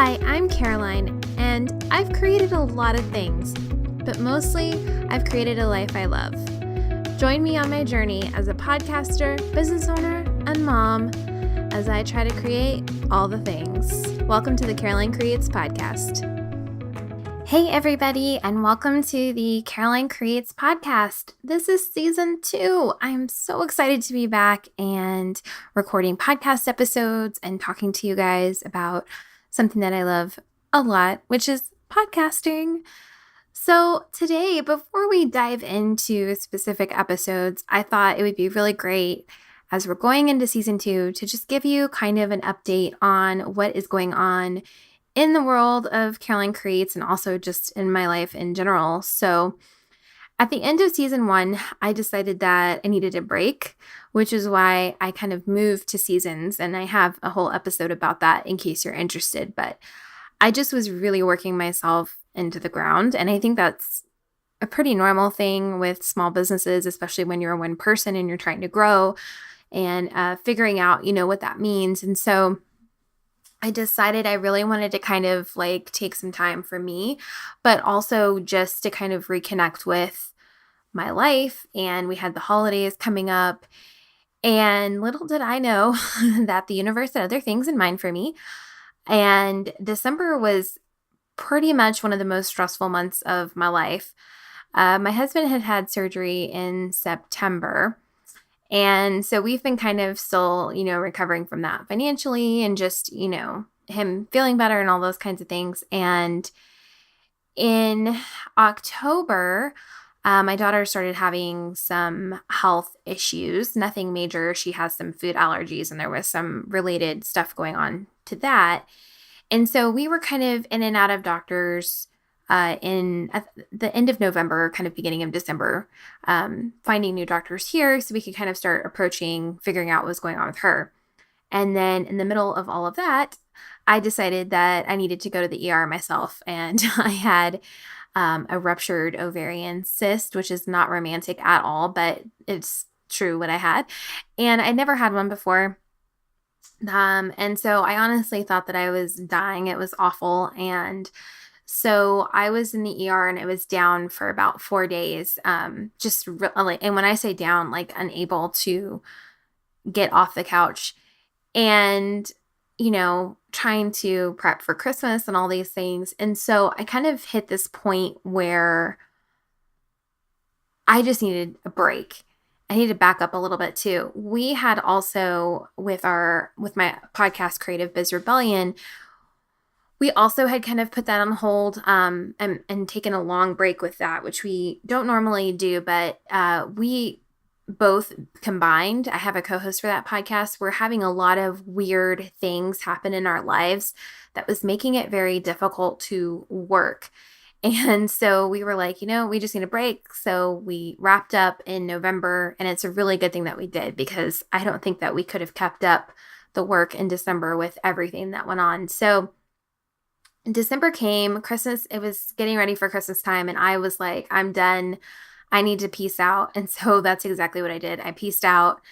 Hi, I'm Caroline, and I've created a lot of things, but mostly I've created a life I love. Join me on my journey as a podcaster, business owner, and mom as I try to create all the things. Welcome to the Caroline Creates podcast. Hey everybody, and welcome to the Caroline Creates podcast. This is season 2. I'm so excited to be back and recording podcast episodes and talking to you guys about something that I love a lot, which is podcasting. So today, before we dive into specific episodes, I thought it would be really great as we're going into season 2 to just give you kind of an update on what is going on in the world of Caroline Creates and also just in my life in general. So at the end of season 1, I decided that I needed a break, which is why I kind of moved to seasons. And I have a whole episode about that in case you're interested. But I just was really working myself into the ground. And I think that's a pretty normal thing with small businesses, especially when you're one person and you're trying to grow and figuring out, what that means. And so I decided I really wanted to kind of take some time for me, but also just to kind of reconnect with my life. And we had the holidays coming up, and little did I know that the universe had other things in mind for me. And December was pretty much one of the most stressful months of my life. My husband had had surgery in September. And so we've been kind of still, recovering from that financially and just, him feeling better and all those kinds of things. And in October, my daughter started having some health issues, nothing major. She has some food allergies and there was some related stuff going on to that. And so we were kind of in and out of doctors in at the end of November, kind of beginning of December, finding new doctors here so we could kind of start figuring out what was going on with her. And then in the middle of all of that, I decided that I needed to go to the ER myself. And I had a ruptured ovarian cyst, which is not romantic at all, but it's true what I had. And I never had one before. And so I honestly thought that I was dying. It was awful. And so I was in the ER and it was down for about 4 days. And when I say down, unable to get off the couch and, trying to prep for Christmas and all these things. And so I kind of hit this point where I just needed a break. I need to back up a little bit too. We had also with my podcast, Creative Biz Rebellion, we also had kind of put that on hold and taken a long break with that, which we don't normally do, but we both combined. I have a co-host for that podcast. We're having a lot of weird things happen in our lives that was making it very difficult to work. And so we were like, we just need a break. So we wrapped up in November, and it's a really good thing that we did because I don't think that we could have kept up the work in December with everything that went on. So December came, Christmas, it was getting ready for Christmas time, and I was like, I'm done. I need to peace out. And so that's exactly what I did. I peaced out,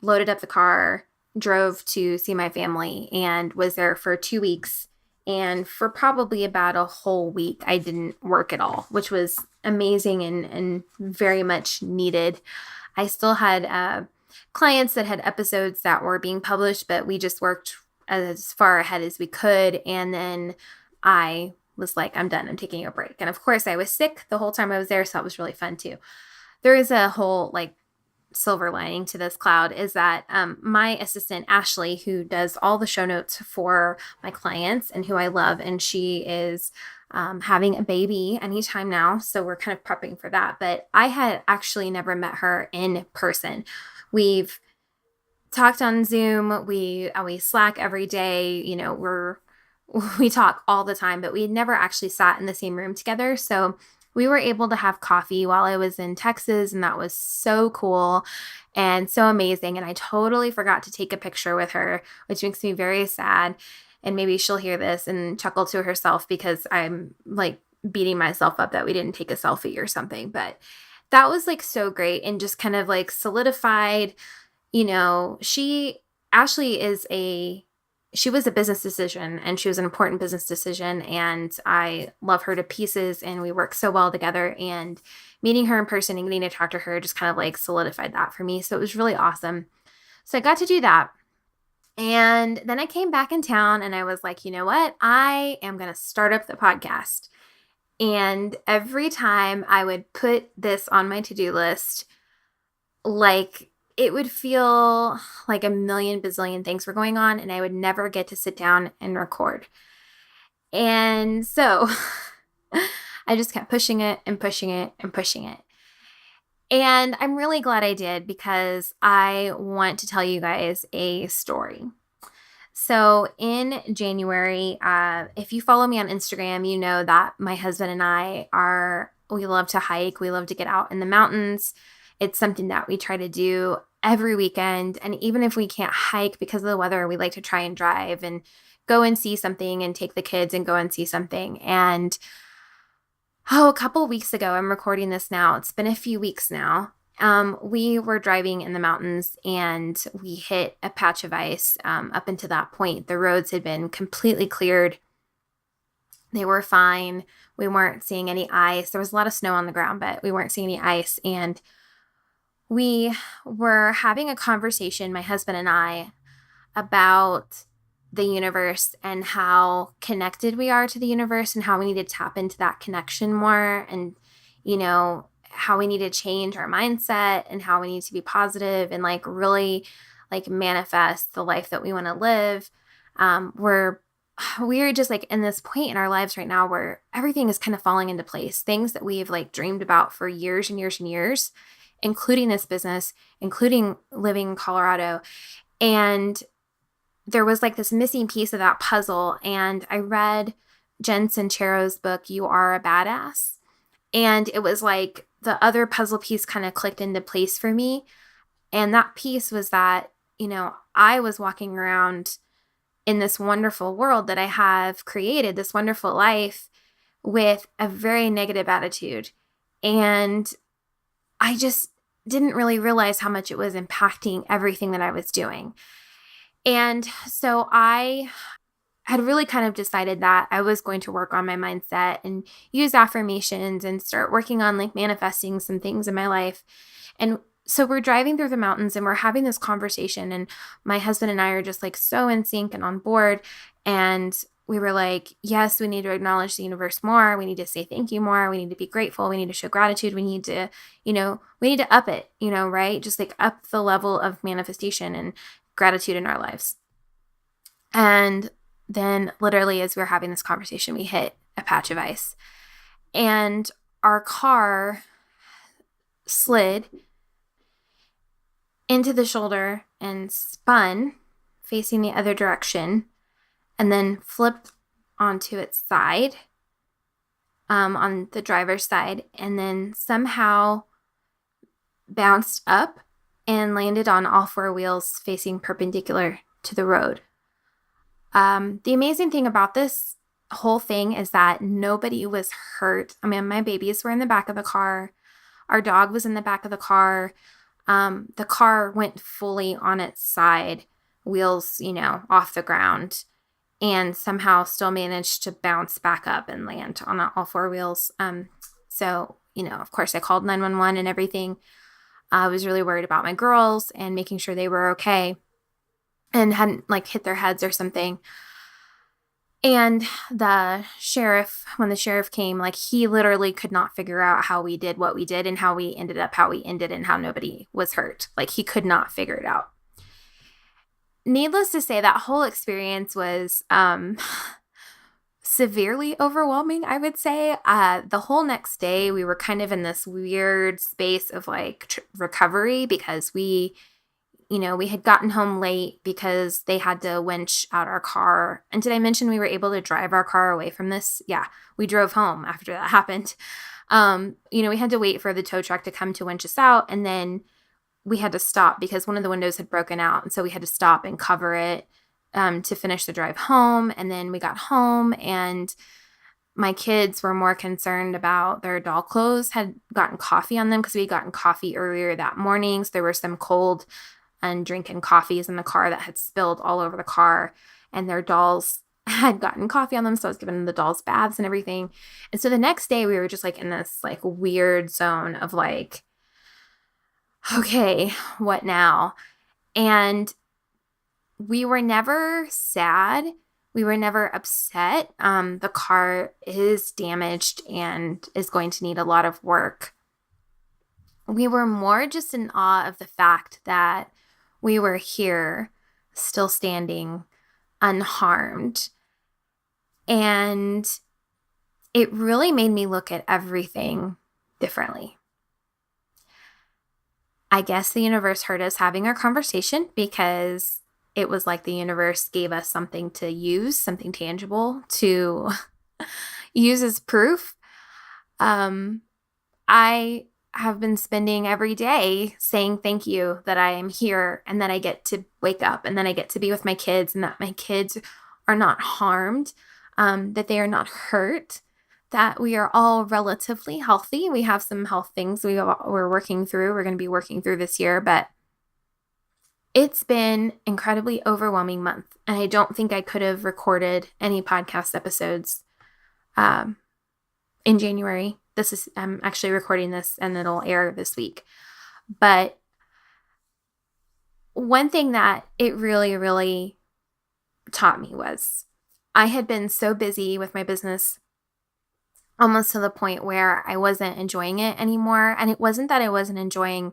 loaded up the car, drove to see my family, and was there for 2 weeks. And for probably about a whole week, I didn't work at all, which was amazing and very much needed. I still had clients that had episodes that were being published, but we just worked as far ahead as we could. And then I was like, I'm done. I'm taking a break. And of course, I was sick the whole time I was there, so that was really fun too. There is a whole silver lining to this cloud is that my assistant, Ashley, who does all the show notes for my clients and who I love, and she is having a baby anytime now. So we're kind of prepping for that. But I had actually never met her in person. We've talked on Zoom. We Slack every day. We talk all the time, but we had never actually sat in the same room together. So we were able to have coffee while I was in Texas, and that was so cool and so amazing. And I totally forgot to take a picture with her, which makes me very sad. And maybe she'll hear this and chuckle to herself because I'm beating myself up that we didn't take a selfie or something. But that was so great and just kind of solidified, Ashley is she was a business decision, and she was an important business decision, and I love her to pieces, and we work so well together, and meeting her in person and getting to talk to her just kind of like solidified that for me. So it was really awesome. So I got to do that. And then I came back in town and I was like, you know what? I am going to start up the podcast. And every time I would put this on my to-do list, like it would feel like a million bazillion things were going on and I would never get to sit down and record. And so I just kept pushing it and pushing it and pushing it. And I'm really glad I did because I want to tell you guys a story. So in January, if you follow me on Instagram, you know that my husband and we love to hike. We love to get out in the mountains. It's something that we try to do every weekend. And even if we can't hike because of the weather, we like to try and drive and go and see something and take the kids and go and see something. And a couple weeks ago, I'm recording this now. It's been a few weeks now. We were driving in the mountains and we hit a patch of ice. Up until that point, the roads had been completely cleared. They were fine. We weren't seeing any ice. There was a lot of snow on the ground, but we weren't seeing any ice. And we were having a conversation, my husband and I, about the universe and how connected we are to the universe and how we need to tap into that connection more, and, you know, how we need to change our mindset and how we need to be positive and like really like manifest the life that we want to live. We're just like in this point in our lives right now where everything is kind of falling into place. Things that we've like dreamed about for years and years and years, including this business, including living in Colorado. And there was like this missing piece of that puzzle. And I read Jen Sincero's book, You Are a Badass. And it was like the other puzzle piece kind of clicked into place for me. And that piece was that, you know, I was walking around in this wonderful world that I have created, this wonderful life, with a very negative attitude. And I just didn't really realize how much it was impacting everything that I was doing. And so I had really kind of decided that I was going to work on my mindset and use affirmations and start working on like manifesting some things in my life. And so we're driving through the mountains and we're having this conversation, and my husband and I are just like so in sync and on board. And we were like, yes, we need to acknowledge the universe more. We need to say thank you more. We need to be grateful. We need to show gratitude. We need to, we need to up it, right? Just like up the level of manifestation and gratitude in our lives. And then literally as we were having this conversation, we hit a patch of ice and our car slid into the shoulder and spun facing the other direction and then flipped onto its side, on the driver's side, and then somehow bounced up and landed on all four wheels facing perpendicular to the road. The amazing thing about this whole thing is that nobody was hurt. I mean, my babies were in the back of the car. Our dog was in the back of the car. The car went fully on its side, wheels, off the ground, and somehow still managed to bounce back up and land on all four wheels. So, of course I called 911 and everything. I was really worried about my girls and making sure they were okay and hadn't like hit their heads or something. And when the sheriff came, like he literally could not figure out how we did what we did and how we ended up how we ended and how nobody was hurt. Like he could not figure it out. Needless to say, that whole experience was severely overwhelming, I would say. The whole next day, we were kind of in this weird space of like recovery because we had gotten home late because they had to winch out our car. And did I mention we were able to drive our car away from this? Yeah, we drove home after that happened. We had to wait for the tow truck to come to winch us out. And then we had to stop because one of the windows had broken out. And so we had to stop and cover it to finish the drive home. And then we got home and my kids were more concerned about their doll clothes, had gotten coffee on them because we had gotten coffee earlier that morning. So there were some cold and drinking coffees in the car that had spilled all over the car. and their dolls had gotten coffee on them. So I was giving the dolls baths and everything. And so the next day we were just like in this like weird zone of like, okay, what now? And we were never sad. We were never upset. The car is damaged and is going to need a lot of work. We were more just in awe of the fact that we were here, still standing, unharmed. And it really made me look at everything differently. I guess the universe heard us having our conversation because it was like the universe gave us something to use, something tangible to use as proof. I have been spending every day saying thank you that I am here and that I get to wake up and then I get to be with my kids and that my kids are not harmed, that they are not hurt, that we are all relatively healthy. We have some health things we're working through. We're going to be working through this year, but it's been incredibly overwhelming month. And I don't think I could have recorded any podcast episodes in January. I'm actually recording this and it'll air this week. But one thing that it really, really taught me was I had been so busy with my business almost to the point where I wasn't enjoying it anymore. And it wasn't that I wasn't enjoying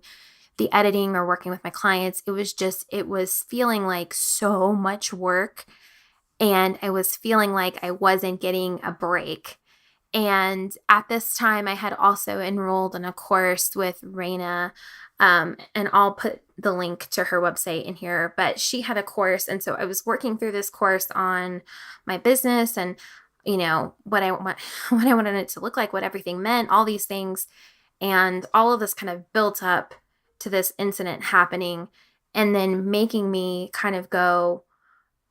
the editing or working with my clients. It was feeling like so much work. And I was feeling like I wasn't getting a break. And at this time, I had also enrolled in a course with Raina, and I'll put the link to her website in here, but she had a course. And so I was working through this course on my business and, what I wanted it to look like, what everything meant, all these things. And all of this kind of built up to this incident happening and then making me kind of go,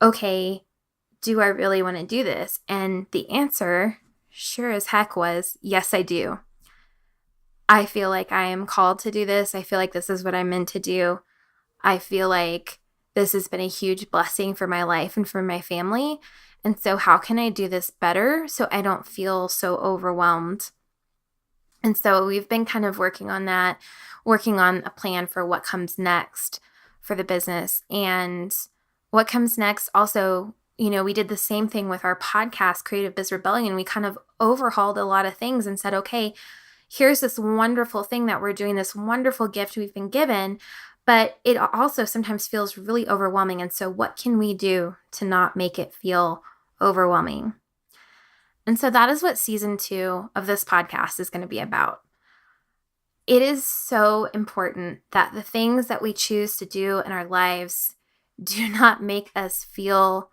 okay, do I really want to do this? And the answer sure as heck was, yes, I do. I feel like I am called to do this. I feel like this is what I'm meant to do. I feel like this has been a huge blessing for my life and for my family. And so how can I do this better so I don't feel so overwhelmed? And so we've been kind of working on that, working on a plan for what comes next for the business. And what comes next also, we did the same thing with our podcast, Creative Biz Rebellion. We kind of overhauled a lot of things and said, okay, here's this wonderful thing that we're doing, this wonderful gift we've been given, but it also sometimes feels really overwhelming. And so what can we do to not make it feel overwhelming? And so that is what season 2 of this podcast is going to be about. It is so important that the things that we choose to do in our lives do not make us feel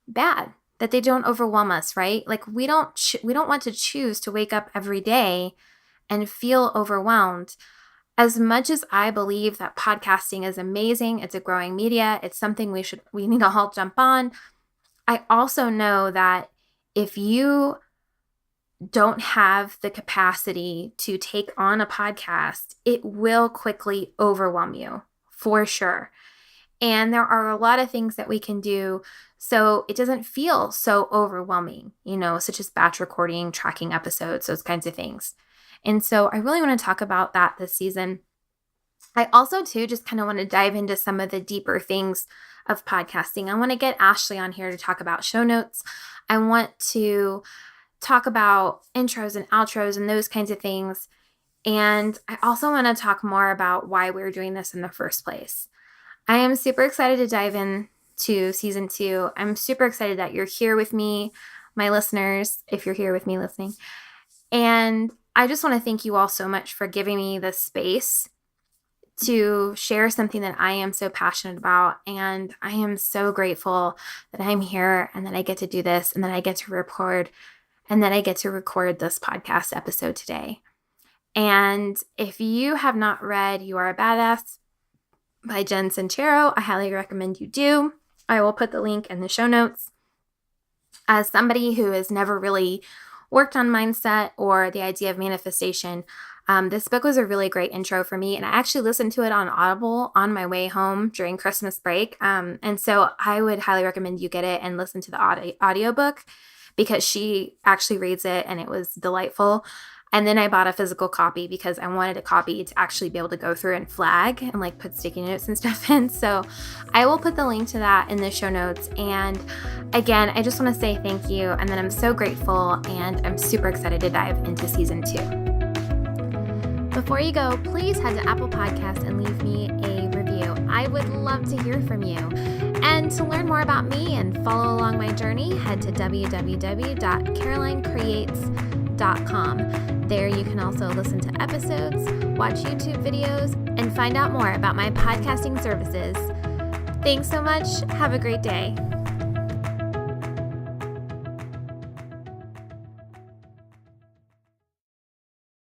bad, that they don't overwhelm us, right? Like we don't want to choose to wake up every day and feel overwhelmed. As much as I believe that podcasting is amazing, it's a growing media, it's something we need to all jump on. I also know that if you don't have the capacity to take on a podcast, it will quickly overwhelm you, for sure. And there are a lot of things that we can do so it doesn't feel so overwhelming, such as batch recording, tracking episodes, those kinds of things. And so I really want to talk about that this season. I also, too, just kind of want to dive into some of the deeper things of podcasting. I want to get Ashley on here to talk about show notes. I want to talk about intros and outros and those kinds of things. And I also want to talk more about why we're doing this in the first place. I am super excited to dive in to season 2. I'm super excited that you're here with me, my listeners, if you're here with me listening. And I just want to thank you all so much for giving me the space to share something that I am so passionate about. And I am so grateful that I'm here and that I get to do this and that I get to record and that I get to record this podcast episode today. And if you have not read You Are a Badass by Jen Sincero, I highly recommend you do. I will put the link in the show notes. As somebody who has never really worked on mindset or the idea of manifestation, This book was a really great intro for me, and I actually listened to it on Audible on my way home during Christmas break. And so I would highly recommend you get it and listen to the audiobook because she actually reads it and it was delightful. And then I bought a physical copy because I wanted a copy to actually be able to go through and flag and like put sticky notes and stuff in. So I will put the link to that in the show notes. And again, I just want to say thank you and that I'm so grateful and I'm super excited to dive into season 2. Before you go, please head to Apple Podcasts and leave me a review. I would love to hear from you. And to learn more about me and follow along my journey, head to www.carolinecreates.com. There you can also listen to episodes, watch YouTube videos, and find out more about my podcasting services. Thanks so much. Have a great day.